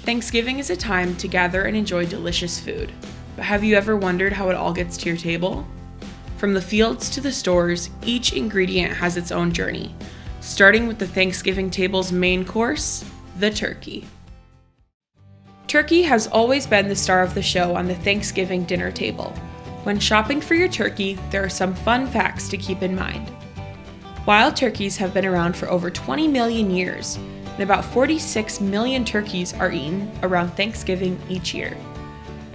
Thanksgiving is a time to gather and enjoy delicious food. But have you ever wondered how it all gets to your table? From the fields to the stores, each ingredient has its own journey, starting with the Thanksgiving table's main course, the turkey. Turkey has always been the star of the show on the Thanksgiving dinner table. When shopping for your turkey, there are some fun facts to keep in mind. Wild turkeys have been around for over 20 million years, and about 46 million turkeys are eaten around Thanksgiving each year.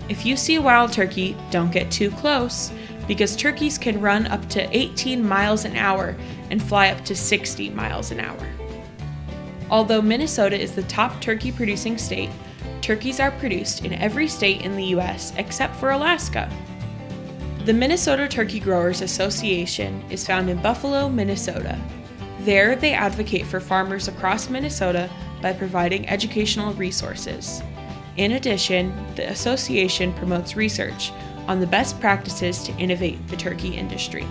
If you see a wild turkey, don't get too close, because turkeys can run up to 18 miles an hour and fly up to 60 miles an hour. Although Minnesota is the top turkey producing state, turkeys are produced in every state in the U.S. except for Alaska. The Minnesota Turkey Growers Association is found in Buffalo, Minnesota. There, they advocate for farmers across Minnesota by providing educational resources. In addition, the association promotes research on the best practices to innovate the turkey industry.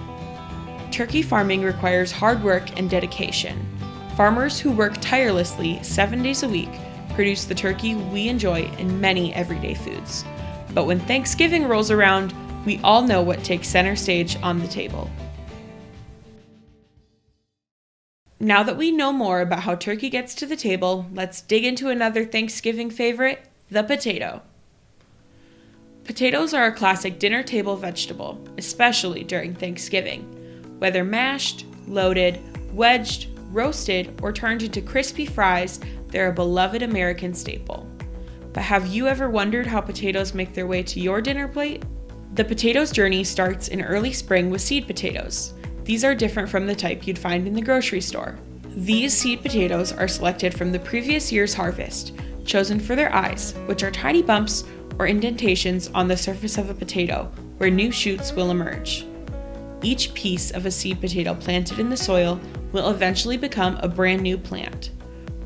Turkey farming requires hard work and dedication. Farmers who work tirelessly 7 days a week produce the turkey we enjoy in many everyday foods. But when Thanksgiving rolls around, we all know what takes center stage on the table. Now that we know more about how turkey gets to the table, let's dig into another Thanksgiving favorite, the potato. Potatoes are a classic dinner table vegetable, especially during Thanksgiving. Whether mashed, loaded, wedged, roasted, or turned into crispy fries, they're a beloved American staple. But have you ever wondered how potatoes make their way to your dinner plate? The potato's journey starts in early spring with seed potatoes. These are different from the type you'd find in the grocery store. These seed potatoes are selected from the previous year's harvest, chosen for their eyes, which are tiny bumps or indentations on the surface of a potato where new shoots will emerge. Each piece of a seed potato planted in the soil will eventually become a brand new plant.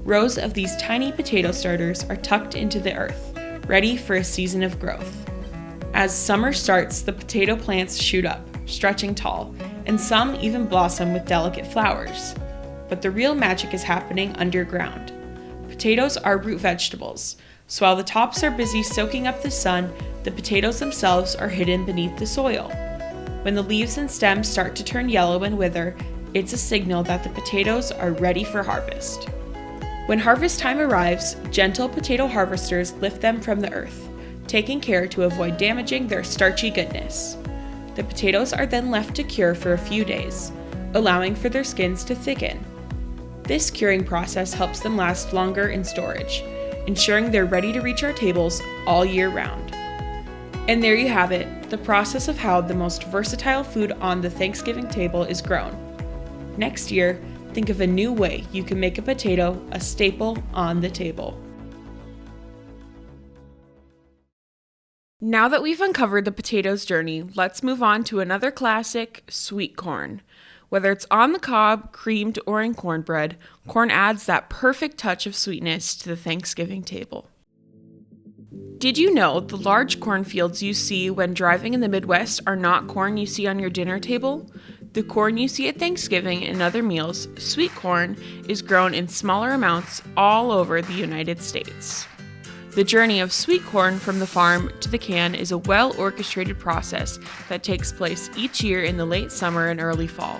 Rows of these tiny potato starters are tucked into the earth, ready for a season of growth. As summer starts, the potato plants shoot up, stretching tall, and some even blossom with delicate flowers. But the real magic is happening underground. Potatoes are root vegetables, so while the tops are busy soaking up the sun, the potatoes themselves are hidden beneath the soil. When the leaves and stems start to turn yellow and wither, it's a signal that the potatoes are ready for harvest. When harvest time arrives, gentle potato harvesters lift them from the earth, taking care to avoid damaging their starchy goodness. The potatoes are then left to cure for a few days, allowing for their skins to thicken. This curing process helps them last longer in storage, ensuring they're ready to reach our tables all year round. And there you have it, the process of how the most versatile food on the Thanksgiving table is grown. Next year, think of a new way you can make a potato a staple on the table. Now that we've uncovered the potato's journey, let's move on to another classic, sweet corn. Whether it's on the cob, creamed, or in cornbread, corn adds that perfect touch of sweetness to the Thanksgiving table. Did you know the large cornfields you see when driving in the Midwest are not corn you see on your dinner table? The corn you see at Thanksgiving and other meals, sweet corn, is grown in smaller amounts all over the United States. The journey of sweet corn from the farm to the can is a well-orchestrated process that takes place each year in the late summer and early fall.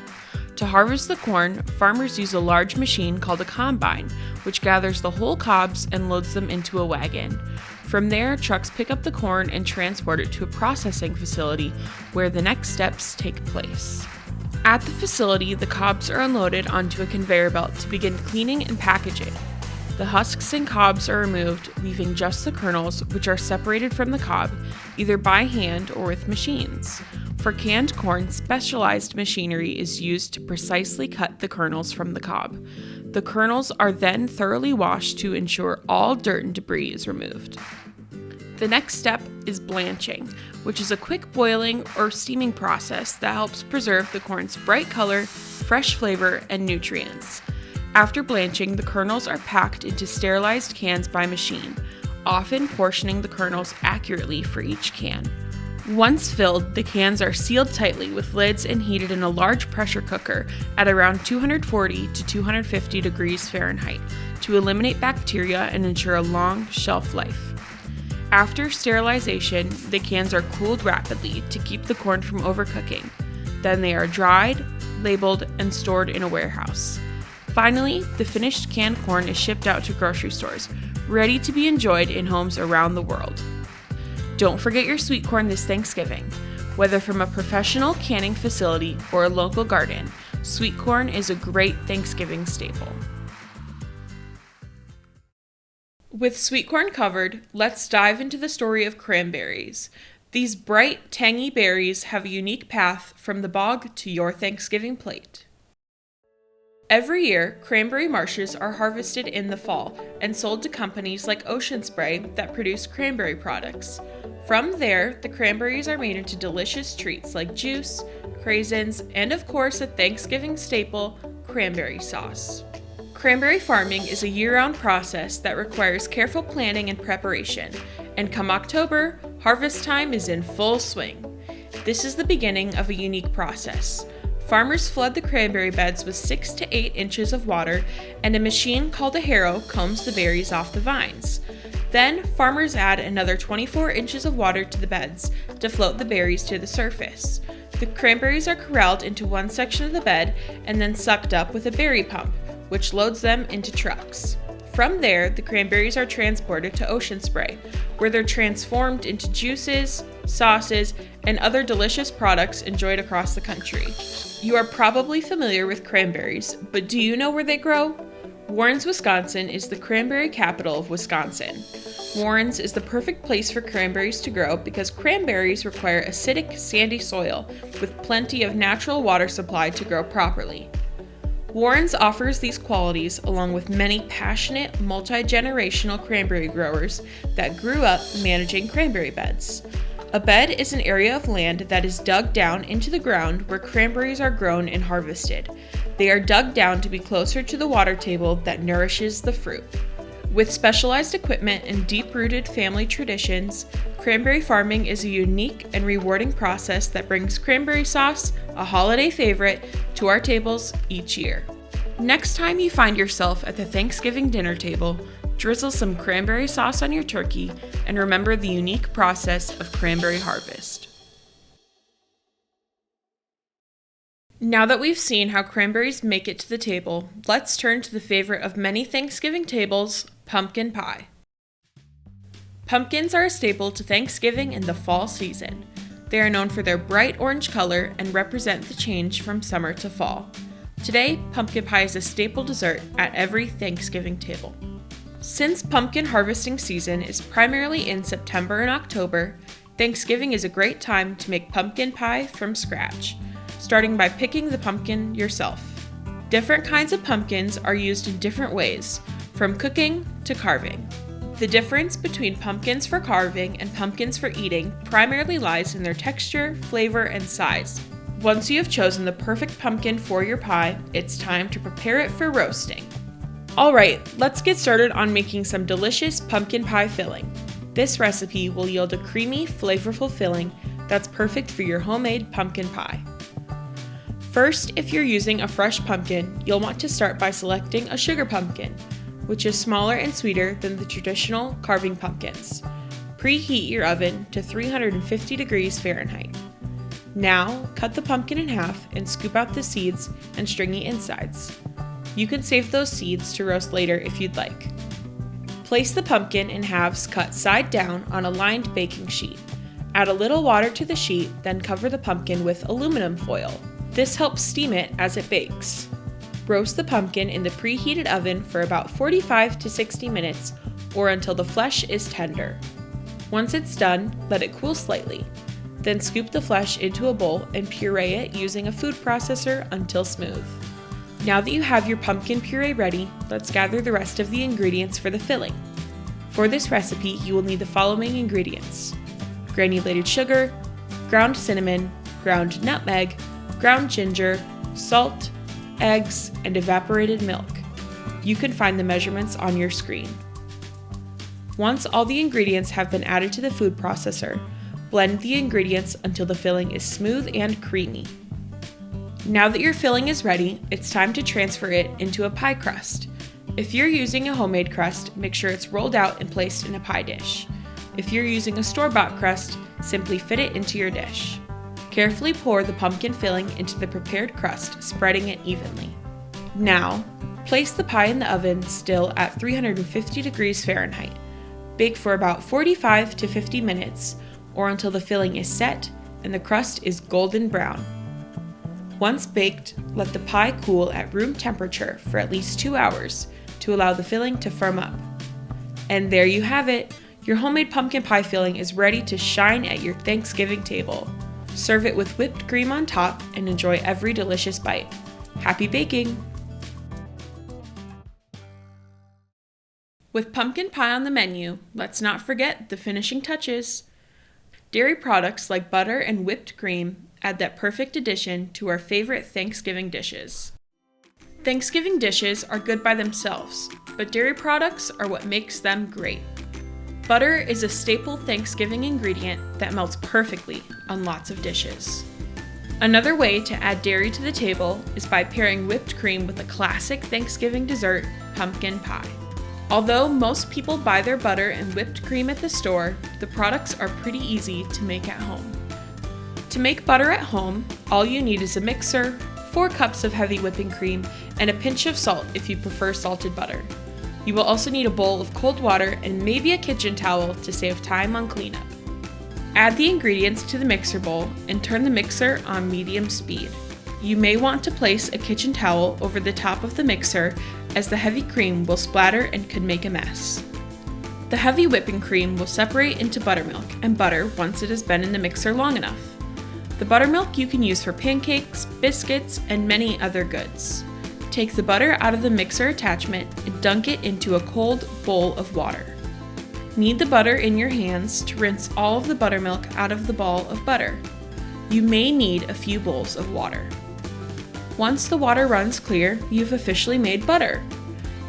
To harvest the corn, farmers use a large machine called a combine, which gathers the whole cobs and loads them into a wagon. From there, trucks pick up the corn and transport it to a processing facility where the next steps take place. At the facility, the cobs are unloaded onto a conveyor belt to begin cleaning and packaging. The husks and cobs are removed, leaving just the kernels, which are separated from the cob, either by hand or with machines. For canned corn, specialized machinery is used to precisely cut the kernels from the cob. The kernels are then thoroughly washed to ensure all dirt and debris is removed. The next step is blanching, which is a quick boiling or steaming process that helps preserve the corn's bright color, fresh flavor, and nutrients. After blanching, the kernels are packed into sterilized cans by machine, often portioning the kernels accurately for each can. Once filled, the cans are sealed tightly with lids and heated in a large pressure cooker at around 240 to 250 degrees Fahrenheit to eliminate bacteria and ensure a long shelf life. After sterilization, the cans are cooled rapidly to keep the corn from overcooking. Then they are dried, labeled, and stored in a warehouse. Finally, the finished canned corn is shipped out to grocery stores, ready to be enjoyed in homes around the world. Don't forget your sweet corn this Thanksgiving. Whether from a professional canning facility or a local garden, sweet corn is a great Thanksgiving staple. With sweet corn covered, let's dive into the story of cranberries. These bright, tangy berries have a unique path from the bog to your Thanksgiving plate. Every year, cranberry marshes are harvested in the fall and sold to companies like Ocean Spray that produce cranberry products. From there, the cranberries are made into delicious treats like juice, craisins, and of course a Thanksgiving staple, cranberry sauce. Cranberry farming is a year-round process that requires careful planning and preparation, and come October, harvest time is in full swing. This is the beginning of a unique process. Farmers flood the cranberry beds with 6 to 8 inches of water, and a machine called a harrow combs the berries off the vines. Then, farmers add another 24 inches of water to the beds to float the berries to the surface. The cranberries are corralled into one section of the bed and then sucked up with a berry pump, which loads them into trucks. From there, the cranberries are transported to Ocean Spray, where they're transformed into juices, sauces, and other delicious products enjoyed across the country. You are probably familiar with cranberries, but do you know where they grow? Warrens, Wisconsin is the cranberry capital of Wisconsin. Warrens is the perfect place for cranberries to grow because cranberries require acidic, sandy soil with plenty of natural water supply to grow properly. Warrens offers these qualities along with many passionate, multi-generational cranberry growers that grew up managing cranberry beds. A bed is an area of land that is dug down into the ground where cranberries are grown and harvested. They are dug down to be closer to the water table that nourishes the fruit. With specialized equipment and deep-rooted family traditions, cranberry farming is a unique and rewarding process that brings cranberry sauce, a holiday favorite, to our tables each year. Next time you find yourself at the Thanksgiving dinner table, drizzle some cranberry sauce on your turkey and remember the unique process of cranberry harvest. Now that we've seen how cranberries make it to the table, let's turn to the favorite of many Thanksgiving tables, pumpkin pie. Pumpkins are a staple to Thanksgiving and the fall season. They are known for their bright orange color and represent the change from summer to fall. Today, pumpkin pie is a staple dessert at every Thanksgiving table. Since pumpkin harvesting season is primarily in September and October, Thanksgiving is a great time to make pumpkin pie from scratch, starting by picking the pumpkin yourself. Different kinds of pumpkins are used in different ways, from cooking to carving. The difference between pumpkins for carving and pumpkins for eating primarily lies in their texture, flavor, and size. Once you have chosen the perfect pumpkin for your pie, it's time to prepare it for roasting. Alright, let's get started on making some delicious pumpkin pie filling. This recipe will yield a creamy, flavorful filling that's perfect for your homemade pumpkin pie. First, if you're using a fresh pumpkin, you'll want to start by selecting a sugar pumpkin, which is smaller and sweeter than the traditional carving pumpkins. Preheat your oven to 350 degrees Fahrenheit. Now, cut the pumpkin in half and scoop out the seeds and stringy insides. You can save those seeds to roast later if you'd like. Place the pumpkin in halves cut side down on a lined baking sheet. Add a little water to the sheet, then cover the pumpkin with aluminum foil. This helps steam it as it bakes. Roast the pumpkin in the preheated oven for about 45 to 60 minutes or until the flesh is tender. Once it's done, let it cool slightly. Then scoop the flesh into a bowl and puree it using a food processor until smooth. Now that you have your pumpkin puree ready, let's gather the rest of the ingredients for the filling. For this recipe, you will need the following ingredients: granulated sugar, ground cinnamon, ground nutmeg, ground ginger, salt, eggs, and evaporated milk. You can find the measurements on your screen. Once all the ingredients have been added to the food processor, Blend the ingredients until the filling is smooth and creamy. Now that your filling is ready, it's time to transfer it into a pie crust. If you're using a homemade crust, make sure it's rolled out and placed in a pie dish. If you're using a store-bought crust, simply fit it into your dish. Carefully pour the pumpkin filling into the prepared crust, spreading it evenly. Now, place the pie in the oven still at 350 degrees Fahrenheit. Bake for about 45 to 50 minutes, or until the filling is set and the crust is golden brown. Once baked, let the pie cool at room temperature for at least 2 hours to allow the filling to firm up. And there you have it! Your homemade pumpkin pie filling is ready to shine at your Thanksgiving table. Serve it with whipped cream on top and enjoy every delicious bite. Happy baking! With pumpkin pie on the menu, let's not forget the finishing touches. Dairy products like butter and whipped cream add that perfect addition to our favorite Thanksgiving dishes. Thanksgiving dishes are good by themselves, but dairy products are what makes them great. Butter is a staple Thanksgiving ingredient that melts perfectly on lots of dishes. Another way to add dairy to the table is by pairing whipped cream with a classic Thanksgiving dessert, pumpkin pie. Although most people buy their butter and whipped cream at the store, the products are pretty easy to make at home. To make butter at home, all you need is a mixer, 4 cups of heavy whipping cream, and a pinch of salt if you prefer salted butter. You will also need a bowl of cold water and maybe a kitchen towel to save time on cleanup. Add the ingredients to the mixer bowl and turn the mixer on medium speed. You may want to place a kitchen towel over the top of the mixer as the heavy cream will splatter and could make a mess. The heavy whipping cream will separate into buttermilk and butter once it has been in the mixer long enough. The buttermilk you can use for pancakes, biscuits, and many other goods. Take the butter out of the mixer attachment and dunk it into a cold bowl of water. Knead the butter in your hands to rinse all of the buttermilk out of the ball of butter. You may need a few bowls of water. Once the water runs clear, you've officially made butter.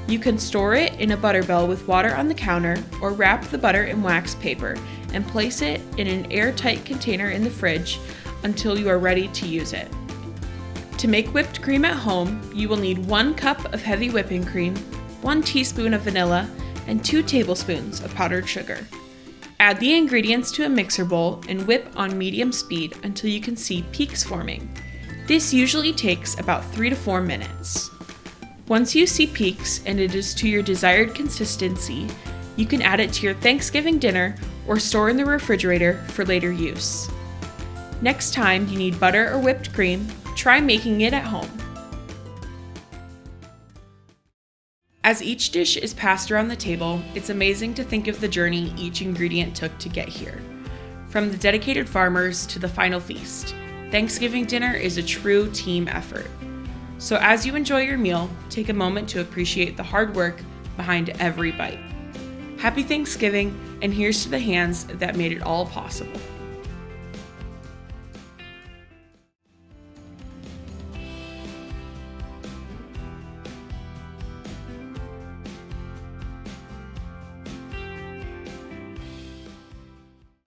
You can store it in a butter bell with water on the counter or wrap the butter in wax paper and place it in an airtight container in the fridge until you are ready to use it. To make whipped cream at home, you will need 1 cup of heavy whipping cream, 1 teaspoon of vanilla, and 2 tablespoons of powdered sugar. Add the ingredients to a mixer bowl and whip on medium speed until you can see peaks forming. This usually takes about 3 to 4 minutes. Once you see peaks and it is to your desired consistency, you can add it to your Thanksgiving dinner or store in the refrigerator for later use. Next time you need butter or whipped cream, try making it at home. As each dish is passed around the table, it's amazing to think of the journey each ingredient took to get here. From the dedicated farmers to the final feast, Thanksgiving dinner is a true team effort. So as you enjoy your meal, take a moment to appreciate the hard work behind every bite. Happy Thanksgiving, and here's to the hands that made it all possible.